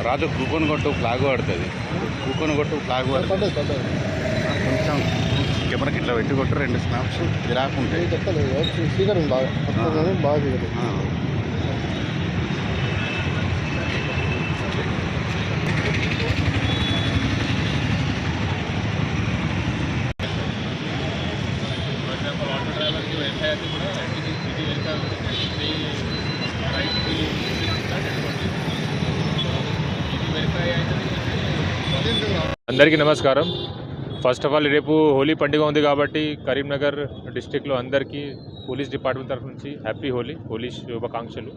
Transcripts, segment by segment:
రాజు కూకొని కొట్టు ఫ్లాగ్ పడుతుంది. కూకొని కొట్టు ఫ్లాగ్ పడుతుంది. కొంచెం కెమెరాకి ఇట్లా పెట్టి కొట్టు 2 స్నాప్స్ గిరాకుంటాయి. స్పీకర్ బాగా బాగా అందరికీ నమస్కారం. ఫస్ట్ ఆఫ్ ఆల్ రేపు హోలీ పండుగ ఉంది కాబట్టి కరీంనగర్ డిస్ట్రిక్ట్లో అందరికీ పోలీస్ డిపార్ట్మెంట్ తరఫు నుంచి హ్యాపీ హోలీ శుభాకాంక్షలు.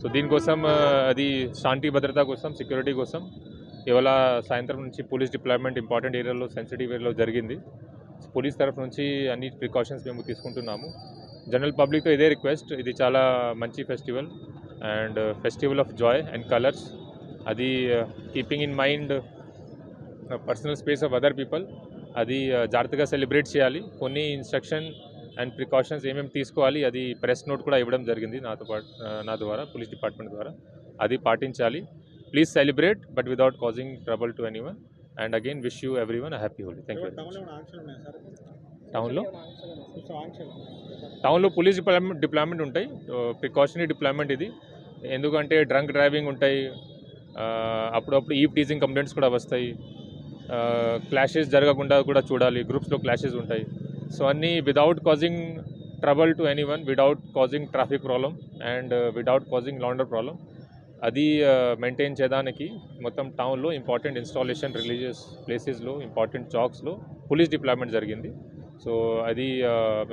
సో దీనికోసం అది శాంతి భద్రత కోసం, సెక్యూరిటీ కోసం ఇవాళ సాయంత్రం నుంచి పోలీస్ డిప్లాయ్మెంట్ ఇంపార్టెంట్ ఏరియాలో, సెన్సిటివ్ ఏరియాలో జరిగింది. పోలీస్ తరఫు నుంచి అన్ని ప్రికాషన్స్ మేము తీసుకుంటున్నాము. జనరల్ పబ్లిక్తో ఇదే రిక్వెస్ట్, ఇది చాలా మంచి festival and festival of joy and colours. అది keeping in mind personal space of other people, అది జాగ్రత్తగా సెలబ్రేట్ చేయాలి. కొన్ని ఇన్స్ట్రక్షన్ అండ్ ప్రికాషన్స్ ఏమేమి తీసుకోవాలి అది ప్రెస్ నోట్ కూడా ఇవ్వడం జరిగింది నా ద్వారా, పోలీస్ డిపార్ట్మెంట్ ద్వారా. అది పాటించాలి. Please celebrate but without causing trouble to anyone. And again wish you everyone happy Holi. Thank you. టౌన్లో పోలీస్ డిప్లాయ్మెంట్ ఉంటాయి, ప్రికాషనరీ డిప్లాయ్మెంట్ ఇది. ఎందుకంటే డ్రంక్ డ్రైవింగ్ ఉంటాయి, అప్పుడప్పుడు ఈవ్ టీజింగ్ కంప్లైంట్స్ కూడా వస్తాయి, క్లాషెస్ జరగకుండా కూడా చూడాలి, గ్రూప్స్లో క్లాషెస్ ఉంటాయి. సో అన్నీ without causing trouble to anyone, without causing traffic problem and without causing law and order problem, అది మెయింటైన్ చేయడానికి మొత్తం టౌన్లో ఇంపార్టెంట్ ఇన్స్టాలేషన్, రిలీజియస్ ప్లేసెస్లో, ఇంపార్టెంట్ చాక్స్లో పోలీస్ డిప్లాయ్మెంట్ జరిగింది. సో అది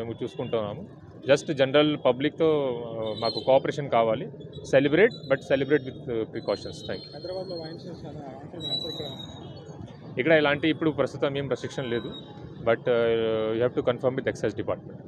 మేము చూసుకుంటున్నాము. జస్ట్ జనరల్ పబ్లిక్తో మాకు కోఆపరేషన్ కావాలి. Celebrate but celebrate with precautions. Thank you. ఇక్కడ ఇలాంటి ఇప్పుడు ప్రస్తుతం ఏం రెస్ట్రిక్షన్ లేదు, but you have to confirm with excise department.